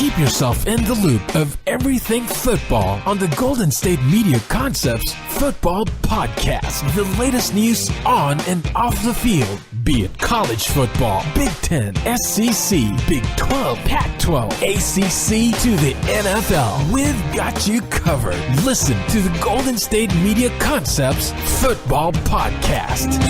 Keep yourself in the loop of everything football on the Golden State Media Concepts Football Podcast. The latest news on and off the field, be it college football, Big Ten, SEC, Big 12, Pac-12, ACC to the NFL. We've got you covered. Listen to the Golden State Media Concepts Football Podcast.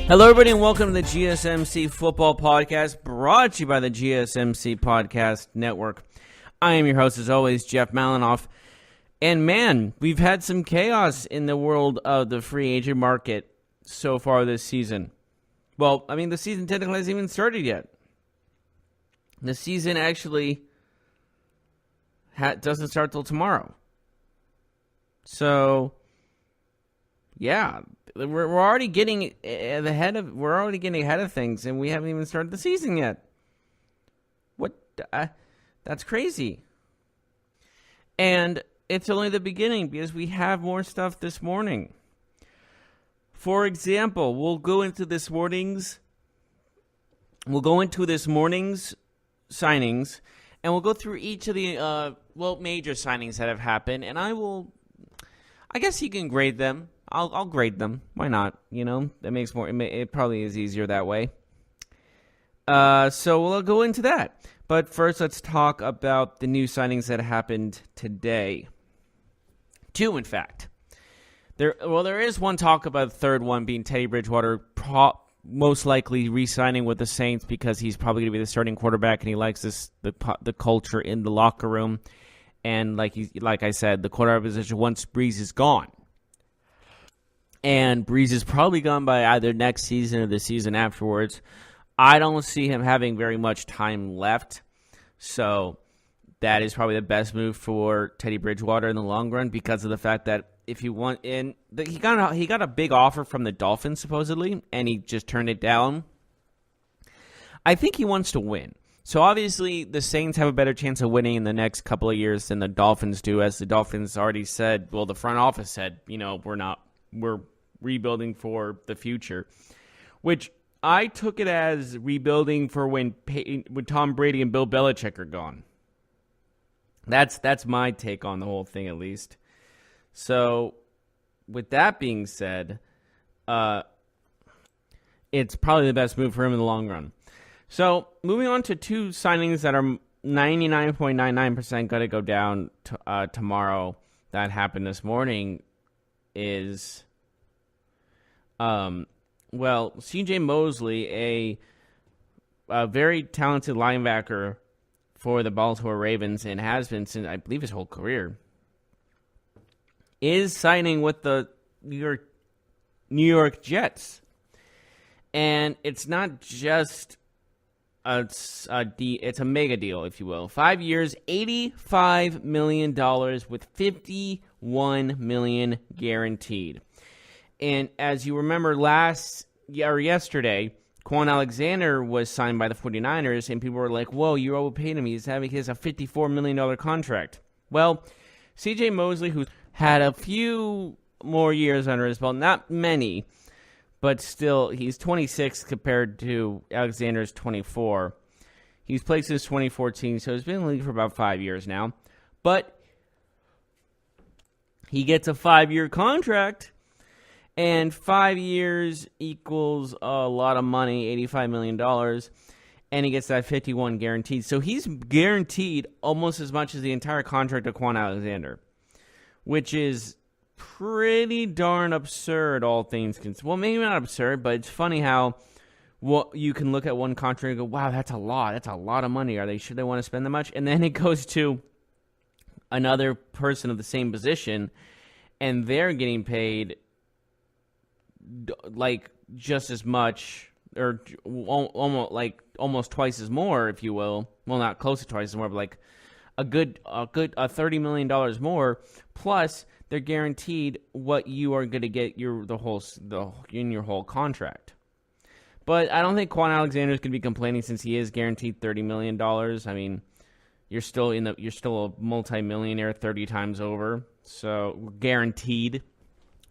Hello, everybody, and welcome to the GSMC Football Podcast, brought to you by the GSMC Podcast Network. I am your host, as always, Jeff Malinoff. And man, we've had some chaos in the world of the free agent market so far this season. Well, I mean, the season technically hasn't even started yet. The season actually doesn't start till tomorrow. So, yeah. We're already getting ahead of things, and we haven't even started the season yet. What? That's crazy. And it's only the beginning because we have more stuff this morning. For example, we'll go into this morning's signings, and we'll go through each of the major signings that have happened, and I guess you can grade them. I'll grade them. Why not? You know, that makes more. It probably is easier that way. So we'll go into that. But first, let's talk about the new signings that happened today. Two, in fact. There is one talk about the third one being Teddy Bridgewater, most likely re-signing with the Saints because he's probably going to be the starting quarterback and he likes the culture in the locker room. And like I said, the quarterback position once Breeze is gone. And Breeze is probably gone by either next season or the season afterwards. I don't see him having very much time left. So that is probably the best move for Teddy Bridgewater in the long run because of the fact that if you want in, he got a big offer from the Dolphins supposedly, and he just turned it down. I think he wants to win. So obviously the Saints have a better chance of winning in the next couple of years than the Dolphins do, as the Dolphins already said. Well, the front office said, we're rebuilding for the future, which I took it as rebuilding for when Tom Brady and Bill Belichick are gone. That's my take on the whole thing, at least. So, with that being said, it's probably the best move for him in the long run. So, moving on to two signings that are 99.99% going to go down tomorrow that happened this morning is, C.J. Mosley, a very talented linebacker for the Baltimore Ravens and has been since, I believe, his whole career, is signing with the New York Jets. And it's not just it's a mega deal, if you will. 5 years, $85 million with $51 million guaranteed. And as you remember yesterday, Quan Alexander was signed by the 49ers, and people were like, whoa, you overpaid him. He has a $54 million contract. Well, C.J. Mosley, who's had a few more years under his belt, not many, but still, he's 26 compared to Alexander's 24. He's played since 2014, so he's been in the league for about 5 years now. But he gets a 5-year contract, and 5 years equals a lot of money, $85 million, and he gets that 51 guaranteed. So he's guaranteed almost as much as the entire contract of Quan Alexander, which is pretty darn absurd, all things considered. Well, maybe not absurd, but it's funny how you can look at one contract and go, wow, that's a lot. That's a lot of money. Should they want to spend that much? And then it goes to another person of the same position, and they're getting paid like just as much, or almost twice as more, if you will. Well, not close to twice as more, but like a good $30 million more. Plus, they're guaranteed what you are going to get in your whole contract. But I don't think Quan Alexander is going to be complaining since he is guaranteed $30 million. I mean, you're still a multimillionaire 30 times over, so guaranteed.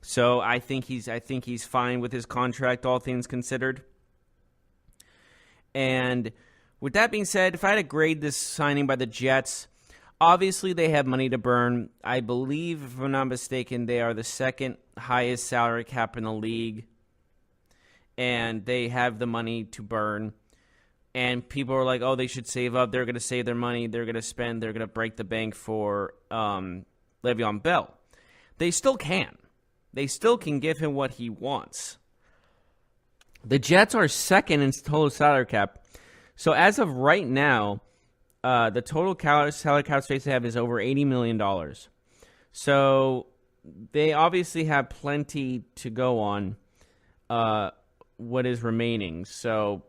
So I think he's fine with his contract, all things considered. And with that being said, if I had to grade this signing by the Jets, obviously they have money to burn. I believe, if I'm not mistaken, they are the second highest salary cap in the league. And they have the money to burn. And people are like, oh, they should save up. They're going to save their money. They're going to spend. They're going to break the bank for Le'Veon Bell. They still can. They still can give him what he wants. The Jets are second in total salary cap. So as of right now, the total salary cap space they have is over $80 million. So they obviously have plenty to go on. What is remaining, so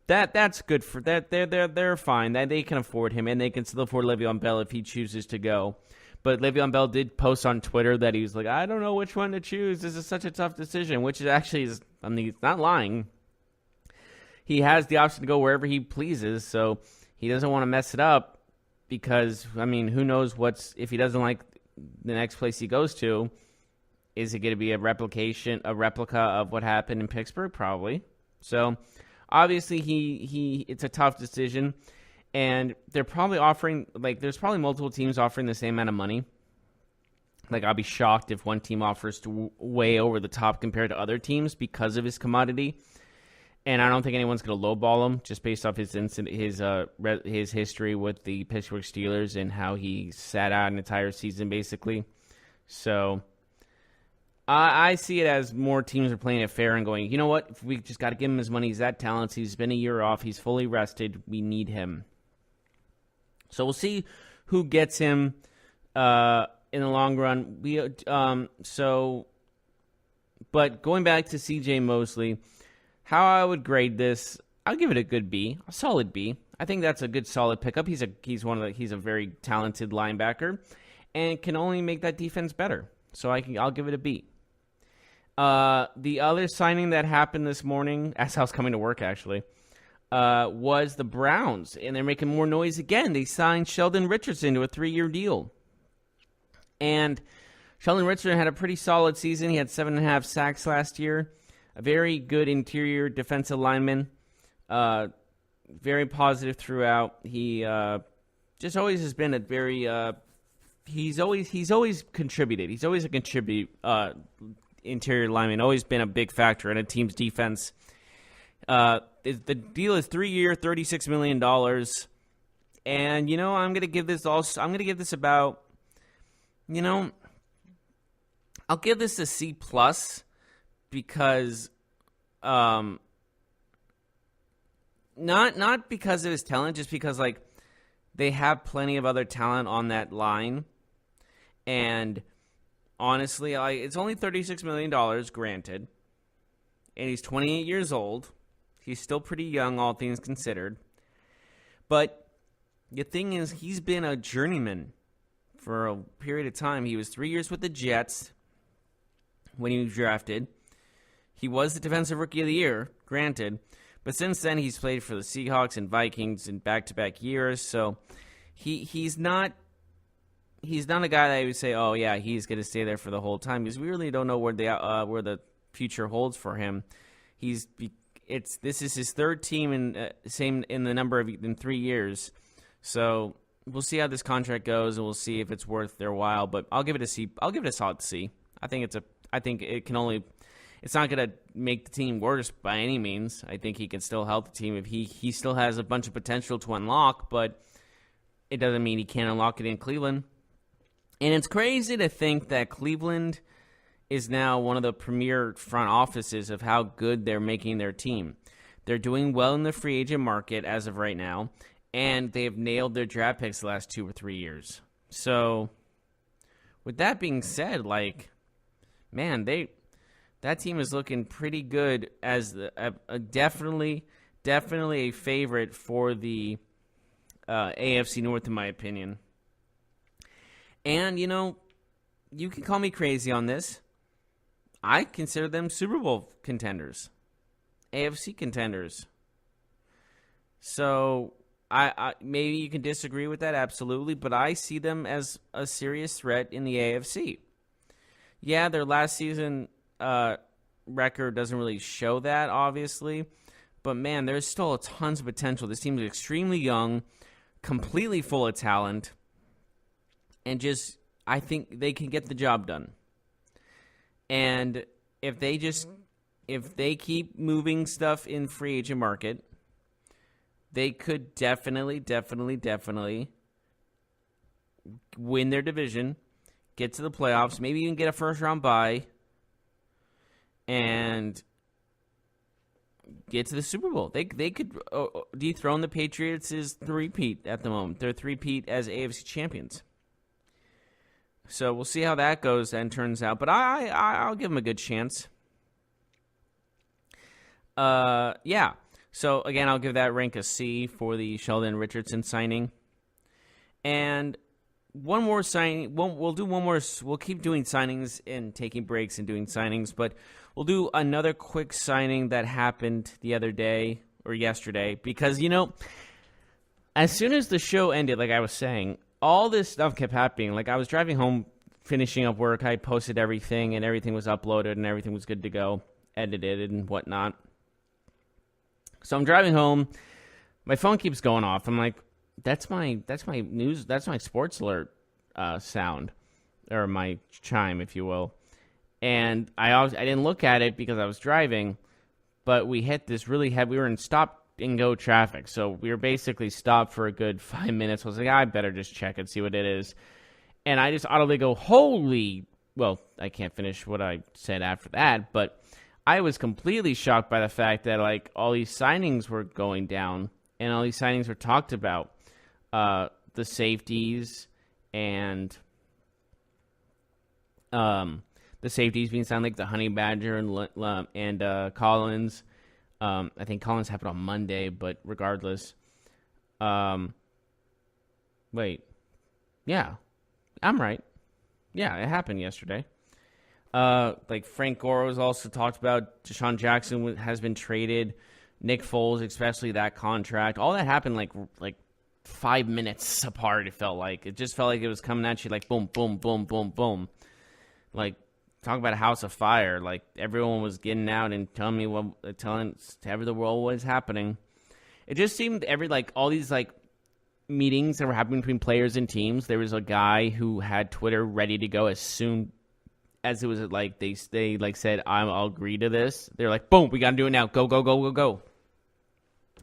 that's good for that. They're fine. That they can afford him, and they can still afford Le'Veon Bell if he chooses to go. But Le'Veon Bell did post on Twitter that he was like, I don't know which one to choose. This is such a tough decision, which is actually I mean, he's not lying. He has the option to go wherever he pleases, so he doesn't want to mess it up because, I mean, who knows if he doesn't like the next place he goes to. Is it going to be a replica of what happened in Pittsburgh? Probably. So, obviously, it's a tough decision, and they're probably offering, there's probably multiple teams offering the same amount of money. I'll be shocked if one team offers way over the top compared to other teams because of his commodity, and I don't think anyone's going to lowball him just based off his history with the Pittsburgh Steelers and how he sat out an entire season, basically. So I see it as more teams are playing it fair and going, you know what? We just got to give him his money. He's that talented. He's been a year off. He's fully rested. We need him. So we'll see who gets him in the long run. But going back to C.J. Mosley, how I would grade this, I'll give it a good B, a solid B. I think that's a good solid pickup. He's a very talented linebacker and can only make that defense better. So I'll give it a B. The other signing that happened this morning, as I was coming to work actually, was the Browns, and they're making more noise again. They signed Sheldon Richardson to a 3-year deal. And Sheldon Richardson had a pretty solid season. He had 7.5 sacks last year. A very good interior defensive lineman. Very positive throughout. He just always has been a very he's always contributed. He's always a interior lineman. Always been a big factor in a team's defense. The deal is 3-year, $36 million, and I'm gonna give this about, I'll give this a C plus because not because of his talent, just because they have plenty of other talent on that line. And honestly, it's only $36 million, granted. And he's 28 years old. He's still pretty young, all things considered. But the thing is, he's been a journeyman for a period of time. He was 3 years with the Jets when he was drafted. He was the Defensive Rookie of the Year, granted. But since then, he's played for the Seahawks and Vikings in back-to-back years. So he's not a guy that I would say, oh yeah, he's going to stay there for the whole time, because we really don't know where the future holds for him. This is his third team in 3 years. So we'll see how this contract goes, and we'll see if it's worth their while. But I'll give it a C. I'll give it a solid C. I think it's not going to make the team worse by any means. I think he can still help the team if he still has a bunch of potential to unlock, but it doesn't mean he can't unlock it in Cleveland. And it's crazy to think that Cleveland is now one of the premier front offices of how good they're making their team. They're doing well in the free agent market as of right now, and they have nailed their draft picks the last 2 or 3 years. So, with that being said, man, that team is looking pretty good as definitely a favorite for the AFC North, in my opinion. And, you can call me crazy on this. I consider them Super Bowl contenders, AFC contenders. So I maybe you can disagree with that, absolutely, but I see them as a serious threat in the AFC. Yeah, their last season record doesn't really show that, obviously, but man, there's still tons of potential. This team is extremely young, completely full of talent, and I think they can get the job done. And if they keep moving stuff in free agent market, they could definitely win their division, get to the playoffs, maybe even get a first-round bye, and get to the Super Bowl. They could dethrone the Patriots' three-peat at the moment. They're three-peat as AFC champions. So we'll see how that goes and turns out. But I'll give them a good chance. Yeah. So, again, I'll give that rank a C for the Sheldon Richardson signing. And one more signing. We'll do one more. We'll keep doing signings and taking breaks and doing signings. But we'll do another quick signing that happened the other day or yesterday. Because, as soon as the show ended, like I was saying, all this stuff kept happening. Like, I was driving home, finishing up work. I posted everything, and everything was uploaded, and everything was good to go, edited and whatnot. So I'm driving home. My phone keeps going off. I'm like, that's my news. That's my sports alert sound, or my chime, if you will. And I didn't look at it because I was driving, but we hit this really heavy. We were in stop and go traffic, so we were basically stopped for a good 5 minutes. I was like, I better just check and see what it is. And I just audibly go, holy, well, I can't finish what I said after that, but I was completely shocked by the fact that, like, all these signings were going down and all these signings were talked about. The safeties and the safeties being signed, like the Honey Badger and Collins. I think Collins happened on Monday, but regardless. Wait. Yeah. I'm right. Yeah, it happened yesterday. Like Frank Gore was also talked about. Deshaun Jackson has been traded. Nick Foles, especially that contract. All that happened like 5 minutes apart, it felt like. It just felt like it was coming at you like boom, boom, boom, boom, boom. Like, talk about a house of fire. Like, everyone was getting out and telling the world what is happening. It just seemed all these meetings that were happening between players and teams. There was a guy who had Twitter ready to go as soon as it was like they said, I'll agree to this. They're like, boom, we got to do it now. Go, go, go, go, go.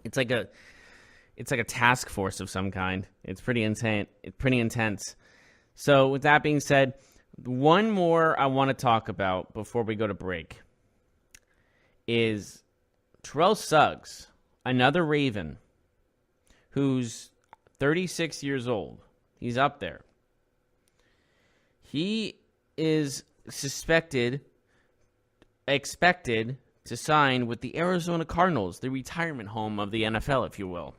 It's like a task force of some kind. It's pretty insane. It's pretty intense. So with that being said, one more I want to talk about before we go to break is Terrell Suggs, another Raven, who's 36 years old. He's up there. He is expected to sign with the Arizona Cardinals, the retirement home of the NFL, if you will.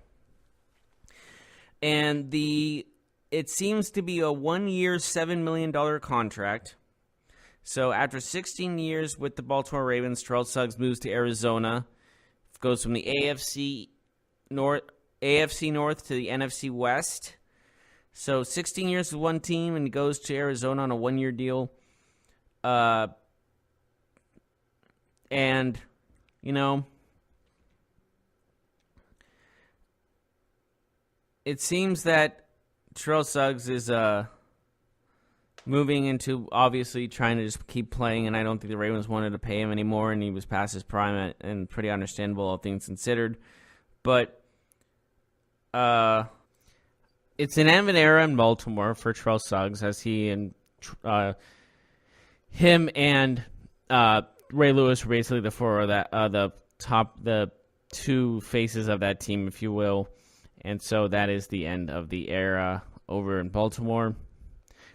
And it seems to be a 1-year, $7 million contract. So after 16 years with the Baltimore Ravens, Terrell Suggs moves to Arizona, goes from the AFC North to the NFC West. So 16 years with one team, and he goes to Arizona on a 1-year deal. And, it seems that Terrell Suggs is moving into obviously trying to just keep playing, and I don't think the Ravens wanted to pay him anymore, and he was past his prime, and pretty understandable, all things considered. But it's an end era in Baltimore for Terrell Suggs, as him and Ray Lewis were basically the two faces of that team, if you will. And so that is the end of the era over in Baltimore,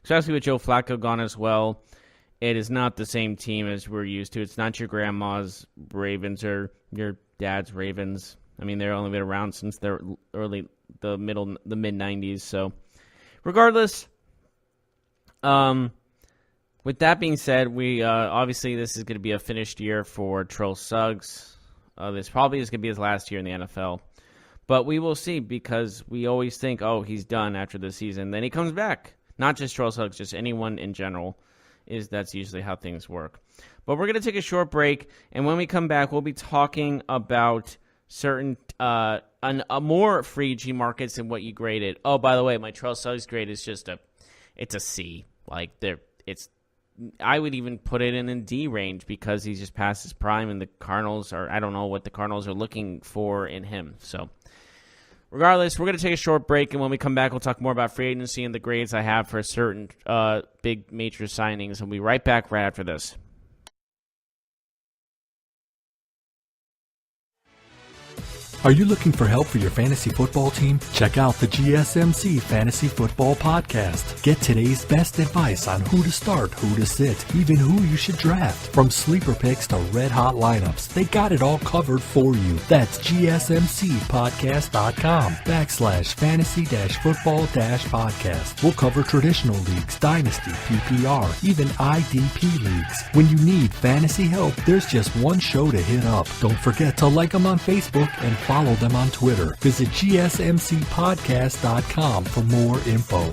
especially with Joe Flacco gone as well. It is not the same team as we're used to. It's not your grandma's Ravens or your dad's Ravens. I mean, they've only been around since the mid-90s. So, regardless, with that being said, we obviously this is going to be a finished year for Trill Suggs. This probably is going to be his last year in the NFL. But we will see, because we always think, oh, he's done after the season. Then he comes back. Not just Trill Suggs, just anyone in general. That's usually how things work. But we're going to take a short break, and when we come back, we'll be talking about certain more free agent markets and what you graded. Oh, by the way, my Trill Suggs grade is it's a C. Like I would even put it in a D range, because he's just past his prime, and the Cardinals I don't know what the Cardinals are looking for in him. So, regardless, we're going to take a short break, and when we come back, we'll talk more about free agency and the grades I have for certain big major signings. We'll be right back right after this. Are you looking for help for your fantasy football team? Check out the GSMC Fantasy Football Podcast. Get today's best advice on who to start, who to sit, even who you should draft. From sleeper picks to red-hot lineups, they got it all covered for you. That's gsmcpodcast.com/fantasy-football-podcast. We'll cover traditional leagues, dynasty, PPR, even IDP leagues. When you need fantasy help, there's just one show to hit up. Don't forget to like them on Facebook and follow them on Twitter. Visit gsmcpodcast.com for more info.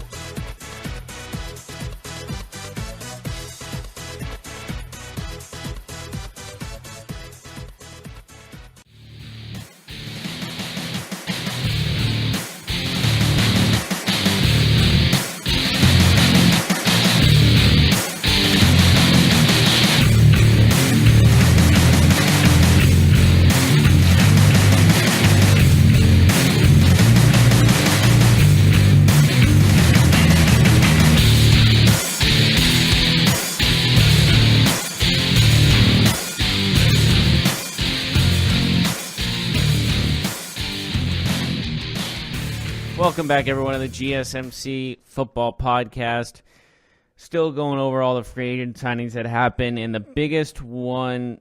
Welcome back, everyone, to the GSMC Football Podcast. Still going over all the free agent signings that happened, and the biggest one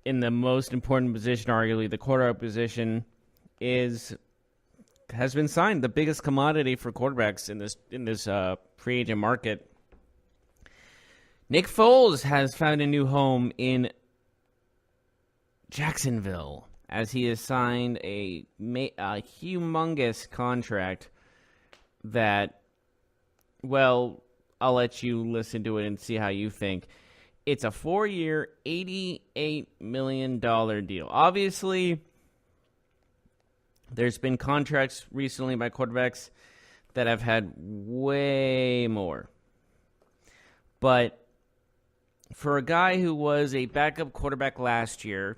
in the most important position, arguably the quarterback position, has been signed. The biggest commodity for quarterbacks in this free agent market. Nick Foles has found a new home in Jacksonville, as he has signed a humongous contract that, well, I'll let you listen to it and see how you think. It's a 4-year, $88 million deal. Obviously, there's been contracts recently by quarterbacks that have had way more. But for a guy who was a backup quarterback last year,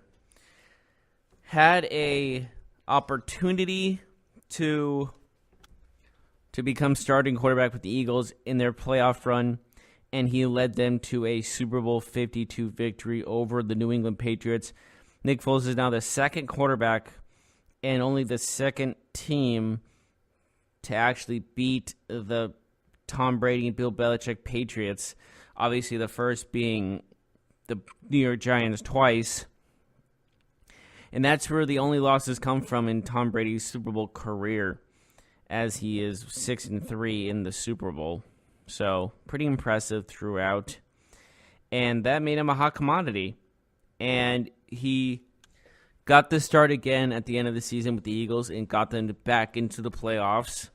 had a opportunity to become starting quarterback with the Eagles in their playoff run, and he led them to a Super Bowl 52 victory over the New England Patriots. Nick Foles is now the second quarterback and only the second team to actually beat the Tom Brady and Bill Belichick Patriots. Obviously, the first being the New York Giants twice. And that's where the only losses come from in Tom Brady's Super Bowl career, as he is 6-3 in the Super Bowl. So, pretty impressive throughout. And that made him a hot commodity. And he got the start again at the end of the season with the Eagles and got them back into the playoffs.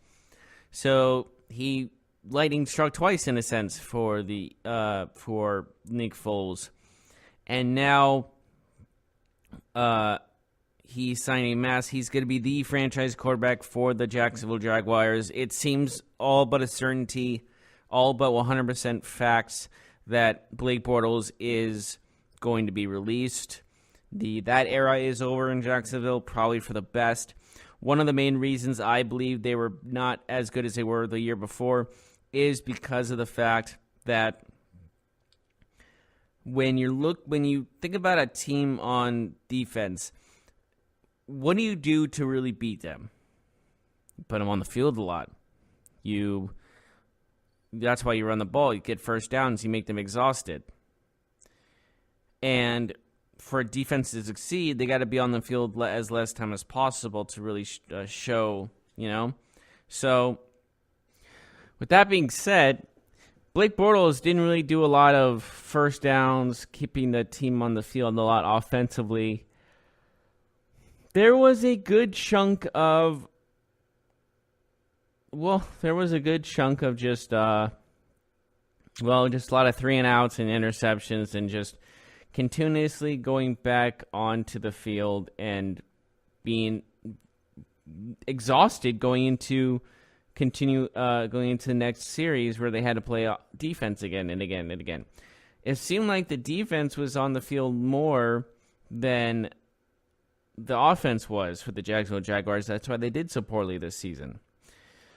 So, he lightning struck twice, in a sense, for Nick Foles. And now he's signing mass. He's going to be the franchise quarterback for the Jacksonville Jaguars. It seems all but a certainty, all but 100% facts, that Blake Bortles is going to be released. That era is over in Jacksonville, probably for the best. One of the main reasons I believe they were not as good as they were the year before is because of the fact that when you think about a team on defense, what do you do to really beat them? You put them on the field a lot. You That's why you run the ball. You get first downs. You make them exhausted. And for a defense to succeed, they got to be on the field as less time as possible to really show, So, with that being said, Blake Bortles didn't really do a lot of first downs, keeping the team on the field a lot offensively. There was a good chunk of just just a lot of 3-and-outs and interceptions and just continuously going back onto the field and being exhausted going into the next series where they had to play defense again and again and again. It seemed like the defense was on the field more than the offense was for the Jacksonville Jaguars. That's why they did so poorly this season.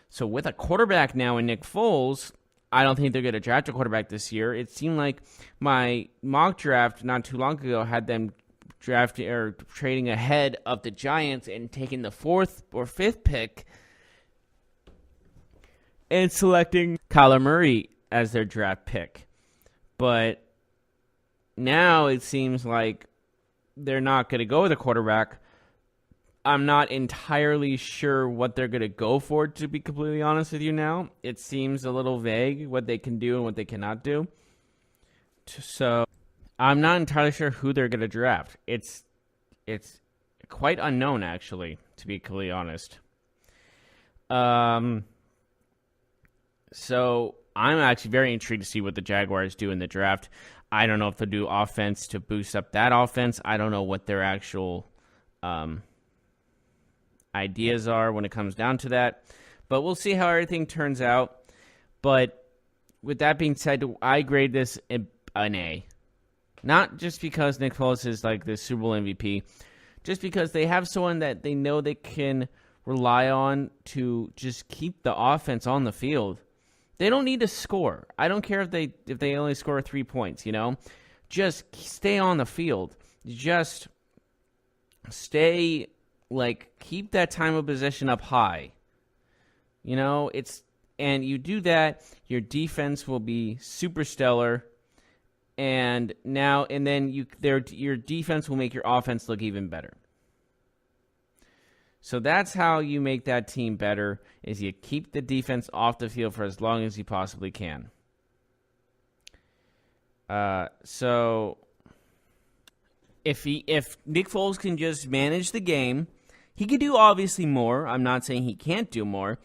So with a quarterback now in Nick Foles, I don't think they're going to draft a quarterback this year. It seemed like my mock draft not too long ago had them drafting or trading ahead of the Giants and taking the 4th or 5th pick and selecting Kyler Murray as their draft pick. But now it seems like they're not going to go with a quarterback. I'm not entirely sure what they're going to go for, to be completely honest with you now. It seems a little vague what they can do and what they cannot do. So I'm not entirely sure who they're going to draft. It's quite unknown, actually, to be completely honest. So I'm actually very intrigued to see what the Jaguars do in the draft. I don't know if they'll do offense to boost up that offense. I don't know what their actual ideas are when it comes down to that. But we'll see how everything turns out. But with that being said, I grade this an A. Not just because Nick Foles is like the Super Bowl MVP, just because they have someone that they know they can rely on to just keep the offense on the field. They don't need to score. I don't care if they only score 3 points, Just stay on the field. Just stay, keep that time of possession up high. And you do that, your defense will be super stellar. And then your defense will make your offense look even better. So that's how you make that team better, is you keep the defense off the field for as long as you possibly can. So if Nick Foles can just manage the game, he could do obviously more. I'm not saying he can't do more.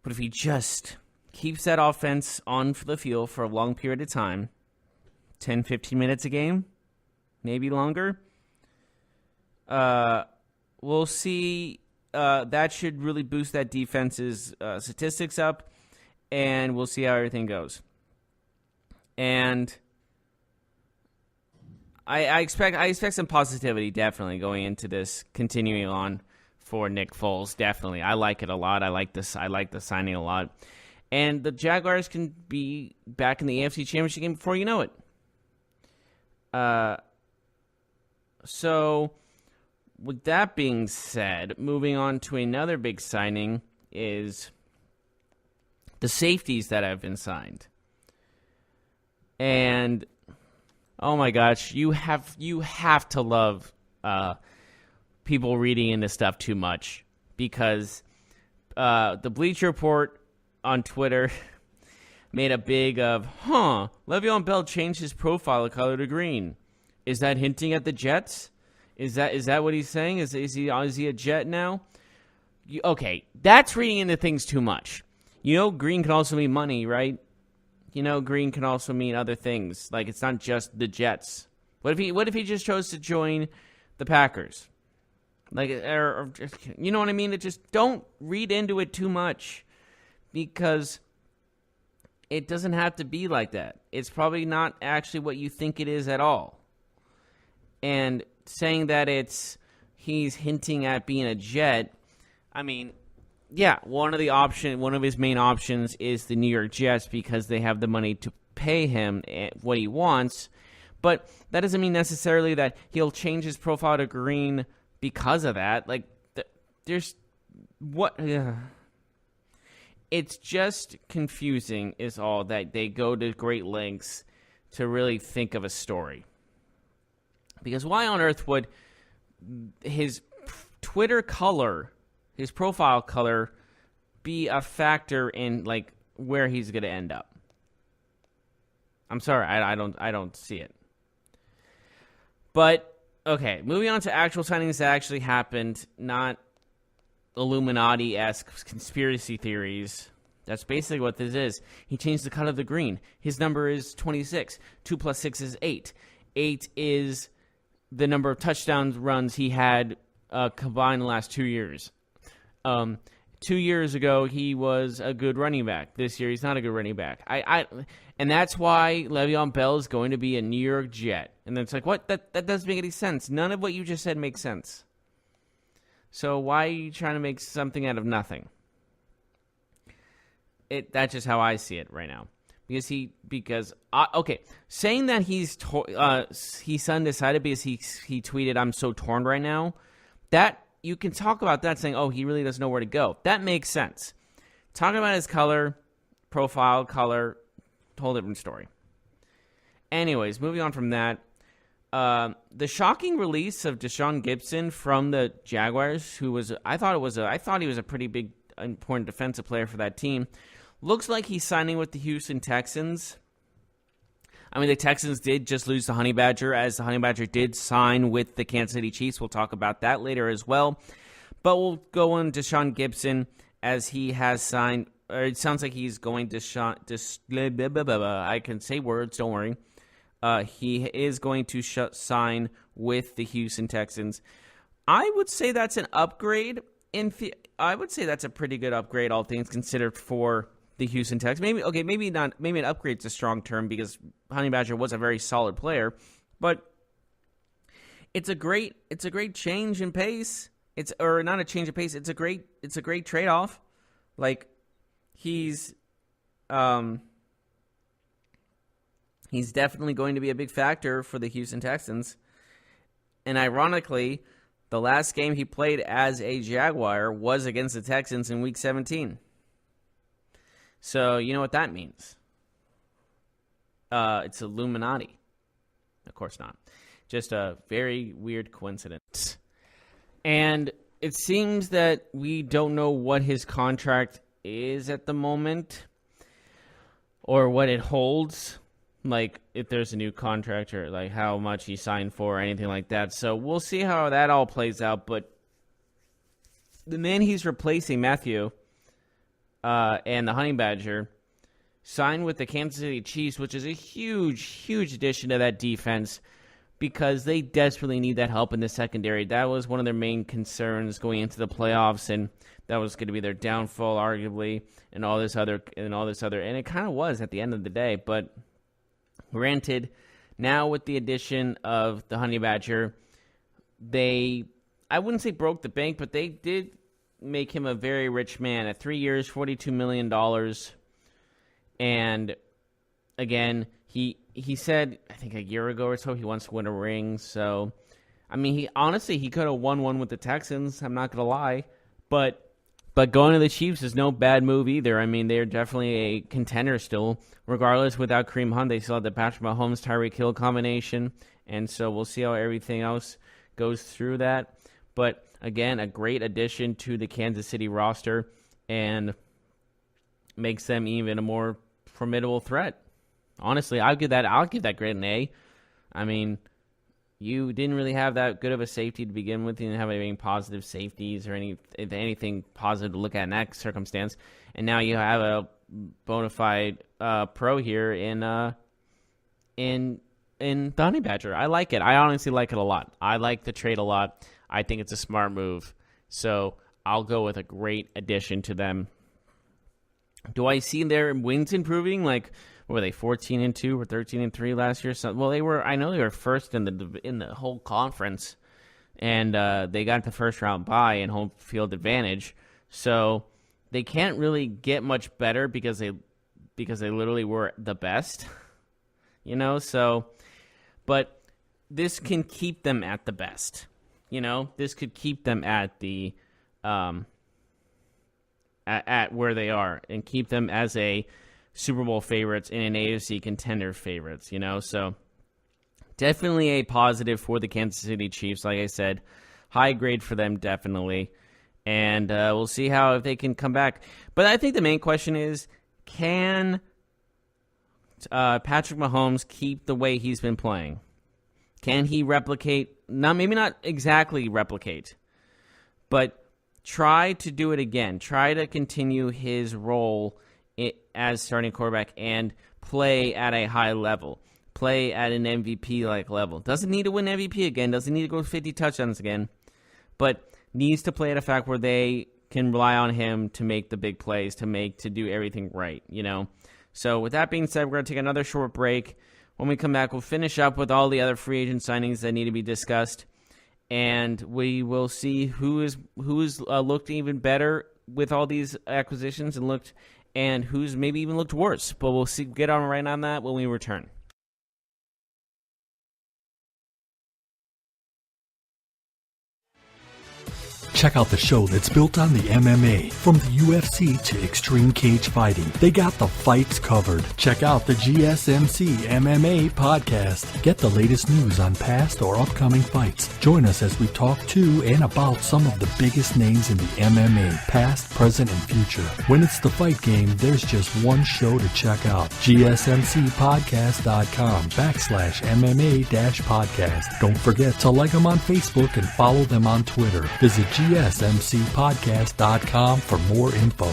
But if he just keeps that offense on the field for a long period of time, 10, 15 minutes a game, maybe longer, we'll see. That should really boost that defense's statistics up, and we'll see how everything goes. And I expect some positivity definitely going into this, continuing on for Nick Foles. Definitely, I like it a lot. I like the signing a lot, and the Jaguars can be back in the AFC Championship game before you know it. So with that being said, moving on to another big signing is the safeties that have been signed. And oh my gosh, you have to love people reading into stuff too much, because the Bleacher Report on Twitter made a big of, Le'Veon Bell changed his profile color to green. Is that hinting at the Jets? Is that what he's saying? Is he a Jet now? Okay, that's reading into things too much. Green can also mean money, right? Green can also mean other things. Like, it's not just the Jets. What if he just chose to join the Packers? Or you know what I mean? It just, don't read into it too much, because it doesn't have to be like that. It's probably not actually what you think it is at all. And saying that he's hinting at being a Jet, I mean, yeah, one of his main options is the New York Jets, because they have the money to pay him what he wants. But that doesn't mean necessarily that he'll change his profile to green because of that. Like, there's what it's just confusing is all that they go to great lengths to really think of a story. Because why on earth would his Twitter color, his profile color, be a factor in like where he's going to end up? I'm sorry, I don't see it. But okay, moving on to actual signings that actually happened, not Illuminati-esque conspiracy theories. That's basically what this is. He changed the cut of the green. His number is 26. 2 plus 6 is 8. 8 is the number of touchdown runs he had combined the last 2 years. 2 years ago, he was a good running back. This year, he's not a good running back. And that's why Le'Veon Bell is going to be a New York Jet. And then it's like, what? That doesn't make any sense. None of what you just said makes sense. So why are you trying to make something out of nothing? That's just how I see it right now. Saying that he's undecided because he tweeted, "I'm so torn right now," that you can talk about that saying, "Oh, he really doesn't know where to go." That makes sense. Talking about his profile color, whole different story. Anyways, moving on from that, the shocking release of Deshaun Gibson from the Jaguars, I thought he was a pretty big, important defensive player for that team. Looks like he's signing with the Houston Texans. I mean, the Texans did just lose the Honey Badger, as the Honey Badger did sign with the Kansas City Chiefs. We'll talk about that later as well. But we'll go on Deshaun Gibson, as he has signed, or it sounds like he's going I can say words, don't worry. He is going to sign with the Houston Texans. I would say that's an upgrade. I would say that's a pretty good upgrade, all things considered, for the Houston Texans. Maybe not. Maybe an upgrade's a strong term because Honey Badger was a very solid player, but it's a great change in pace. It's not a change of pace. It's a great trade-off. Like he's definitely going to be a big factor for the Houston Texans. And ironically, the last game he played as a Jaguar was against the Texans in Week 17. So you know what that means. It's Illuminati. Of course not. Just a very weird coincidence. And it seems that we don't know what his contract is at the moment or what it holds. Like, if there's a new contract or, like, how much he signed for or anything like that. So we'll see how that all plays out. But the man he's replacing, Matthew, and the Honey Badger, signed with the Kansas City Chiefs, which is a huge, huge addition to that defense because they desperately need that help in the secondary. That was one of their main concerns going into the playoffs, and that was going to be their downfall, arguably, and all this other, and it kind of was at the end of the day. But granted, now with the addition of the Honey Badger, I wouldn't say broke the bank, but they did make him a very rich man at 3 years, $42 million. And again, he said, I think a year ago or so, he wants to win a ring. So, I mean, he could have won one with the Texans. I'm not going to lie. But going to the Chiefs is no bad move either. I mean, they're definitely a contender still. Regardless, without Kareem Hunt, they still have the Patrick Mahomes, Tyreek Hill combination. And so we'll see how everything else goes through that. But again, a great addition to the Kansas City roster and makes them even a more formidable threat. Honestly, I'll give that grade an A. I mean, you didn't really have that good of a safety to begin with. You didn't have any positive safeties or anything positive to look at in that circumstance. And now you have a bona fide pro here in the Honey Badger. I like it. I honestly like it a lot. I like the trade a lot. I think it's a smart move. So I'll go with a great addition to them. Do I see their wins improving? Like, what were they, 14-2 or 13-3 last year? So, well, I know they were first in the whole conference, and they got the first round bye and home field advantage. So they can't really get much better because they literally were the best, you know. So, but this can keep them at the best. You know, this could keep them at the at where they are and keep them as a Super Bowl favorites and an AFC contender favorites, So definitely a positive for the Kansas City Chiefs. Like I said, high grade for them, definitely. And we'll see if they can come back. But I think the main question is, can Patrick Mahomes keep the way he's been playing? Can he replicate? Maybe not exactly replicate, but try to do it again. Try to continue his role as starting quarterback and play at a high level. Play at an MVP-like level. Doesn't need to win MVP again. Doesn't need to go 50 touchdowns again. But needs to play at a fact where they can rely on him to make the big plays, to do everything right, So with that being said, we're going to take another short break. When we come back, we'll finish up with all the other free agent signings that need to be discussed, and we will see who is looked even better with all these acquisitions and who's maybe even looked worse. But we'll get on that when we return. Check out the show that's built on the MMA. From the UFC to extreme cage fighting, they got the fights covered. Check out the GSMC MMA podcast. Get the latest news on past or upcoming fights. Join us as we talk to and about some of the biggest names in the MMA, past, present, and future. When it's the fight game, there's just one show to check out. GSMCpodcast.com/MMA-podcast. Don't forget to like them on Facebook and follow them on Twitter. Visit GSMCpodcast.com for more info.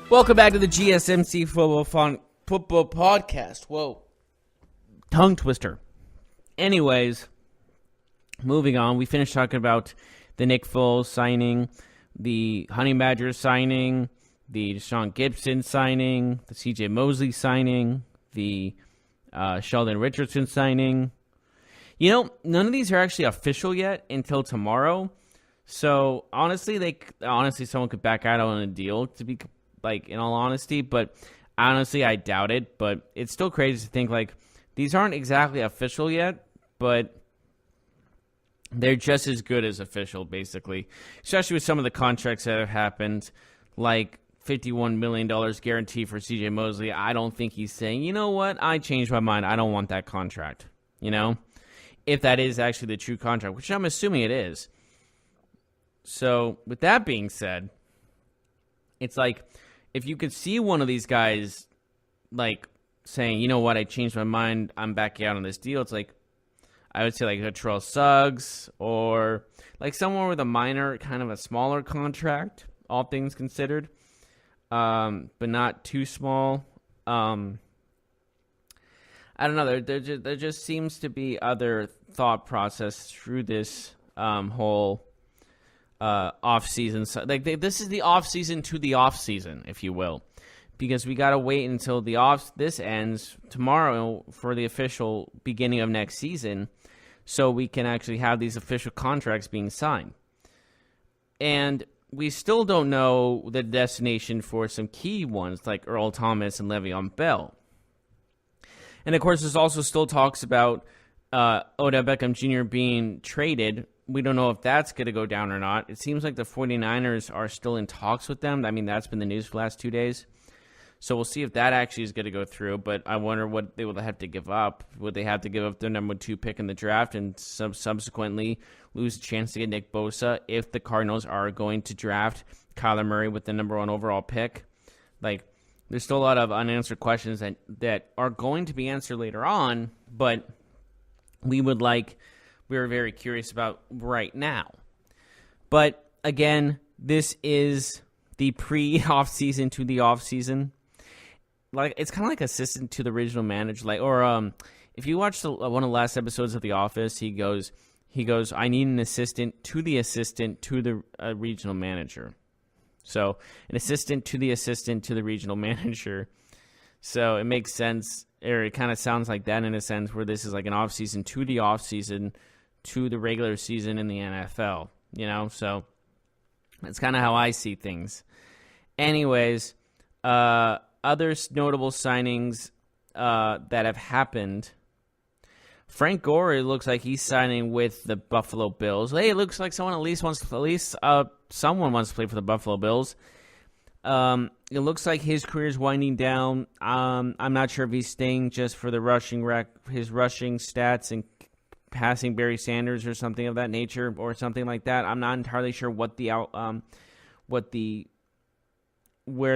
Welcome back to the GSMC Football Podcast. Whoa. Tongue twister. Anyways, moving on. We finished talking about the Nick Foles signing, the Honey Badgers signing, the Deshaun Gibson signing, the CJ Mosley signing, the Sheldon Richardson signing. None of these are actually official yet until tomorrow. So, honestly, someone could back out on a deal, to be in all honesty, but honestly, I doubt it. But it's still crazy to think these aren't exactly official yet, but they're just as good as official, basically. Especially with some of the contracts that have happened, like $51 million guarantee for CJ Mosley. I don't think he's saying, you know what, I changed my mind. I don't want that contract. If that is actually the true contract, which I'm assuming it is. So, with that being said, it's if you could see one of these guys, saying, you know what, I changed my mind, I'm backing out on this deal, it's I would say a Terrell Suggs, or someone with a minor, kind of a smaller contract, all things considered, but not too small. I don't know, there just seems to be other thought process through this whole off-season. This is the off-season to the off-season, if you will, because we got to wait until this ends tomorrow for the official beginning of next season, so we can actually have these official contracts being signed. And we still don't know the destination for some key ones like Earl Thomas and Le'Veon Bell. And of course, there's also still talks about Odell Beckham Jr. being traded. We don't know if that's going to go down or not. It seems like the 49ers are still in talks with them. I mean, that's been the news for the last 2 days. So we'll see if that actually is going to go through. But I wonder what they will have to give up. Would they have to give up their number 2 pick in the draft and subsequently lose a chance to get Nick Bosa if the Cardinals are going to draft Kyler Murray with the number 1 overall pick? There's still a lot of unanswered questions that are going to be answered later on, but we're very curious about right now. But again, this is the pre-off season to the off season. like it's kind of like assistant to the regional manager, if you watch one of the last episodes of The Office, he goes, I need an assistant to the regional manager. So an assistant to the regional manager. So it makes sense, or it kind of sounds like that in a sense, where this is like an off-season to the off-season to the regular season in the NFL, So that's kind of how I see things. Anyways, other notable signings that have happened. Frank Gore, it looks like he's signing with the Buffalo Bills. Hey, it looks like someone someone wants to play for the Buffalo Bills. It looks like his career is winding down. I'm not sure if he's staying just for the his rushing stats and passing Barry Sanders or something of that nature or something like that. I'm not entirely sure where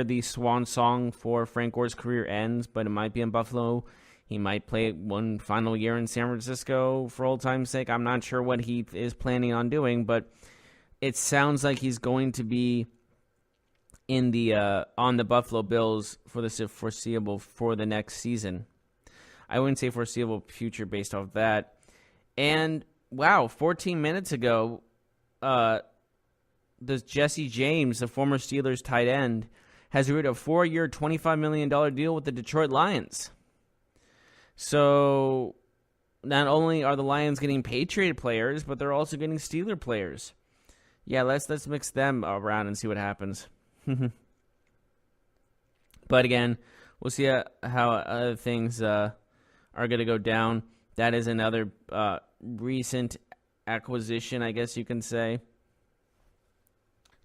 the swan song for Frank Gore's career ends, but it might be in Buffalo. He might play one final year in San Francisco for old time's sake. I'm not sure what he is planning on doing, but it sounds like he's going to be in the on the Buffalo Bills for the foreseeable for the next season. I wouldn't say foreseeable future based off that. And wow, 14 minutes ago, the Jesse James, the former Steelers tight end, has agreed a 4-year, $25 million deal with the Detroit Lions. So not only are the Lions getting Patriot players, but they're also getting Steeler players. Yeah, let's mix them around and see what happens. But again, we'll see how other things are going to go down. That is another recent acquisition, I guess you can say.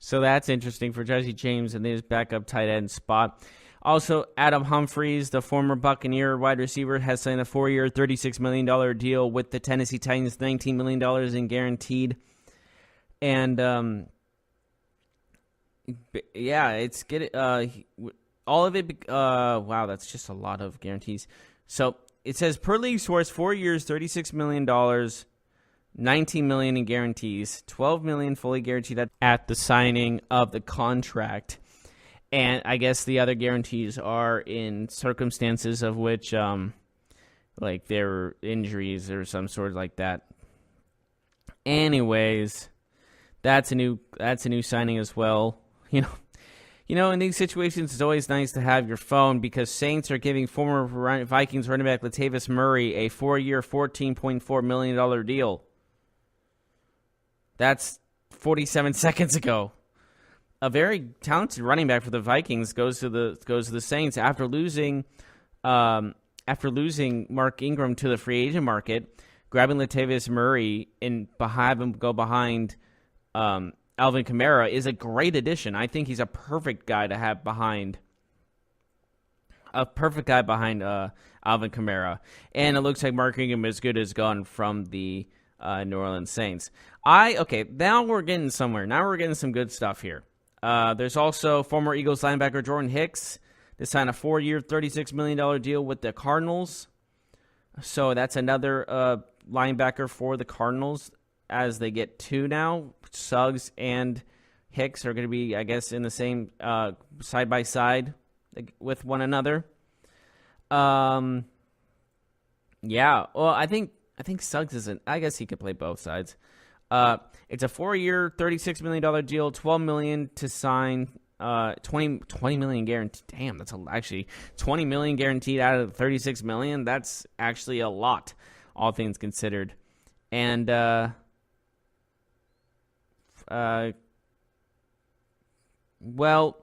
So that's interesting for Jesse James and his backup tight end spot. Also, Adam Humphries, the former Buccaneer wide receiver, has signed a 4-year, $36 million deal with the Tennessee Titans, $19 million in guaranteed. And, yeah, it's getting all of it. Wow, that's just a lot of guarantees. So it says per league source, 4 years, $36 million, $19 million in guarantees, $12 million fully guaranteed at the signing of the contract. And I guess the other guarantees are in circumstances of which, like there were injuries or some sort like that. Anyways, that's a new signing as well. You know, in these situations, it's always nice to have your phone because Saints are giving former Vikings running back Latavius Murray a 4-year, $14.4 million deal. That's 47 seconds ago. A very talented running back for the Vikings goes to the Saints after losing Mark Ingram to the free agent market, grabbing Latavius Murray and have him go behind Alvin Kamara is a great addition. I think he's a perfect guy to have behind Alvin Kamara. And it looks like Mark Ingram is good as gone from the New Orleans Saints. Now we're getting somewhere. Now we're getting some good stuff here. There's also former Eagles linebacker Jordan Hicks to sign a 4-year, $36 million deal with the Cardinals. So that's another linebacker for the Cardinals as they get two now. Suggs and Hicks are going to be, I guess, in the same side-by-side with one another. Yeah, well, I think Suggs isn't. I guess he could play both sides. It's a 4-year, $36 million deal, $12 million to sign, $20 million guaranteed. Damn, that's actually $20 million guaranteed out of the $36 million. That's actually a lot, all things considered. And well,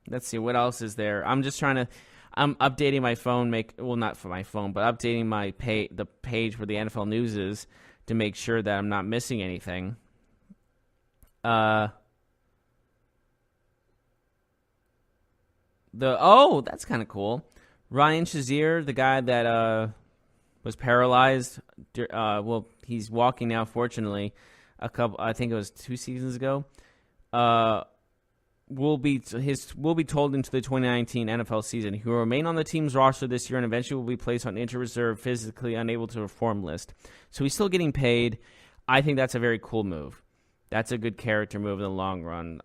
let's see what else is there. I'm updating my phone. Not for my phone, but updating the page where the NFL news is to make sure that I'm not missing anything. That's kind of cool. Ryan Shazier, the guy that was paralyzed. He's walking now. Fortunately, I think it was 2 seasons ago. Will be told into the 2019 NFL season. He will remain on the team's roster this year and eventually will be placed on injured reserve, physically unable to perform list. So he's still getting paid. I think that's a very cool move. That's a good character move in the long run.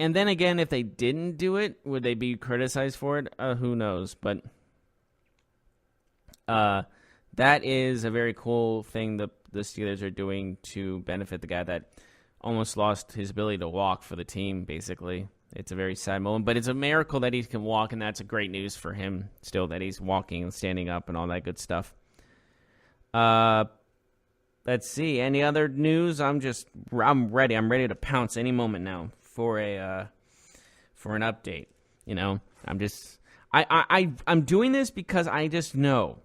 And then again, if they didn't do it, would they be criticized for it? Who knows? But that is a very cool thing the Steelers are doing to benefit the guy that almost lost his ability to walk for the team, basically. It's a very sad moment, but it's a miracle that he can walk, and that's a great news for him still, that he's walking and standing up and all that good stuff. Let's see. Any other news? I'm ready. I'm ready to pounce any moment now for an update. You know, I'm doing this because I just know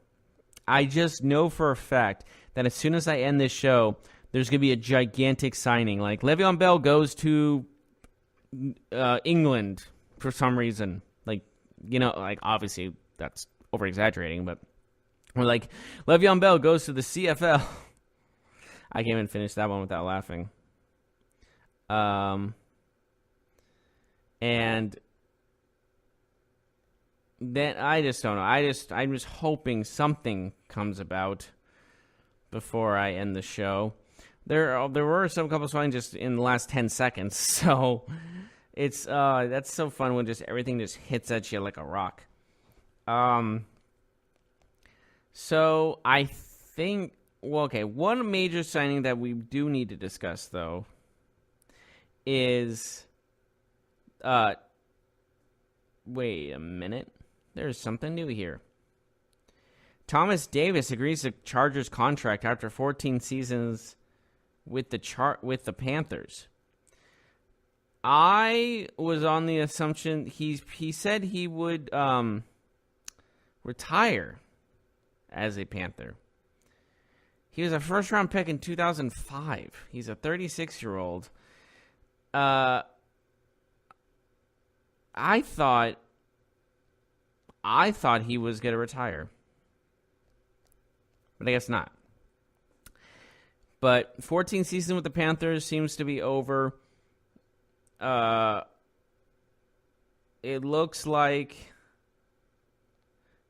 for a fact that as soon as I end this show, there's going to be a gigantic signing. Like Le'Veon Bell goes to England for some reason. Like, you know, like obviously that's over exaggerating, but we're like Le'Veon Bell goes to the CFL. I can't even finish that one without laughing. And then I just don't know. I'm just hoping something comes about before I end the show. There were some couple swings just in the last 10 seconds, so it's that's so fun when just everything just hits at you like a rock. So I think, well, okay, one major signing that we do need to discuss though is wait a minute. There's something new here. Thomas Davis agrees to Chargers contract after 14 seasons with the Panthers. I was on the assumption he said he would retire as a Panther. He was a first-round pick in 2005. He's a 36-year-old. I thought he was going to retire. But I guess not. But 14 seasons with the Panthers seems to be over. It looks like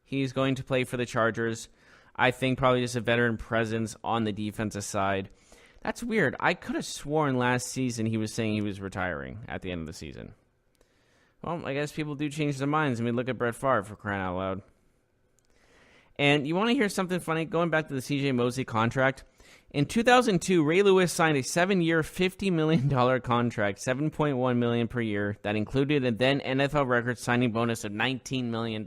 he's going to play for the Chargers. I think probably just a veteran presence on the defensive side. That's weird. I could have sworn last season he was saying he was retiring at the end of the season. Well, I guess people do change their minds. I mean, look at Brett Favre, for crying out loud. And you want to hear something funny? Going back to the C.J. Mosley contract. In 2002, Ray Lewis signed a 7-year, $50 million contract, $7.1 million per year, that included a then NFL record signing bonus of $19 million.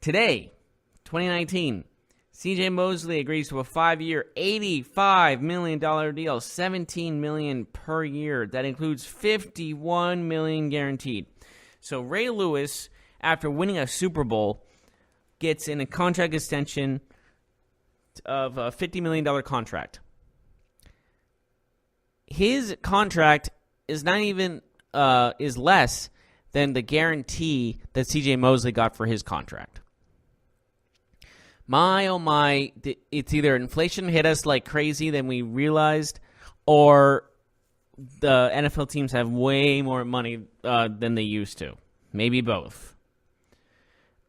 Today, 2019, C.J. Mosley agrees to a 5-year, $85 million deal, $17 million per year. That includes $51 million guaranteed. So Ray Lewis, after winning a Super Bowl, gets in a contract extension of a $50 million contract. His contract is not even is less than the guarantee that C.J. Mosley got for his contract. My, oh my, it's either inflation hit us like crazy than we realized, or the NFL teams have way more money than they used to. Maybe both.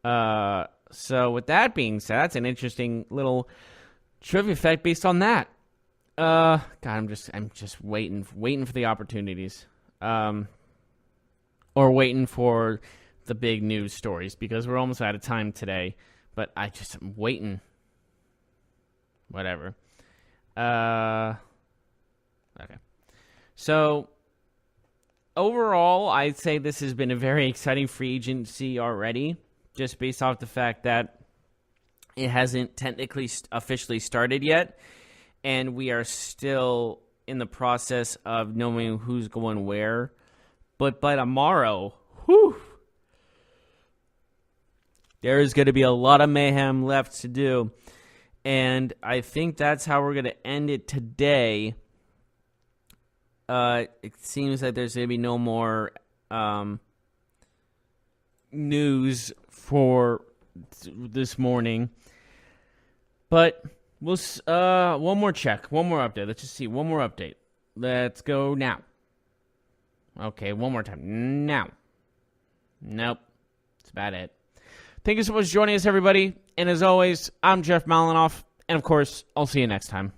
So with that being said, that's an interesting little trivia fact based on that. God, I'm just waiting for the opportunities, or waiting for the big news stories, because we're almost out of time today. But I'm waiting. Whatever. Okay. So overall, I'd say this has been a very exciting free agency already, just based off the fact that it hasn't technically officially started yet, and we are still in the process of knowing who's going where. But by tomorrow, whew, there is going to be a lot of mayhem left to do. And I think that's how we're going to end it today. It seems like there's going to be no more news for this morning. But we'll one more check, one more update. Let's just see, one more update. Let's go now. Okay, one more time. Now. Nope. That's about it. Thank you so much for joining us, everybody. And as always, I'm Jeff Malinoff. And, of course, I'll see you next time.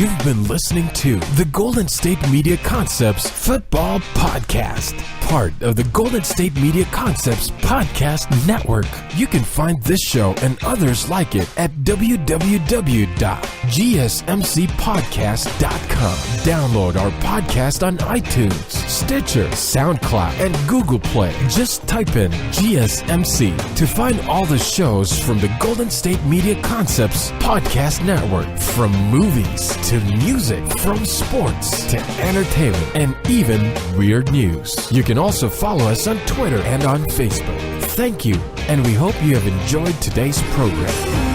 You've been listening to the Golden State Media Concepts Football Podcast, part of the Golden State Media Concepts Podcast Network. You can find this show and others like it at www.gsmcpodcast.com. Download our podcast on iTunes, Stitcher, SoundCloud, and Google Play. Just type in GSMC to find all the shows from the Golden State Media Concepts Podcast Network. From movies to music, from sports to entertainment, and even weird news. You can also follow us on Twitter and on Facebook. Thank you, and we hope you have enjoyed today's program.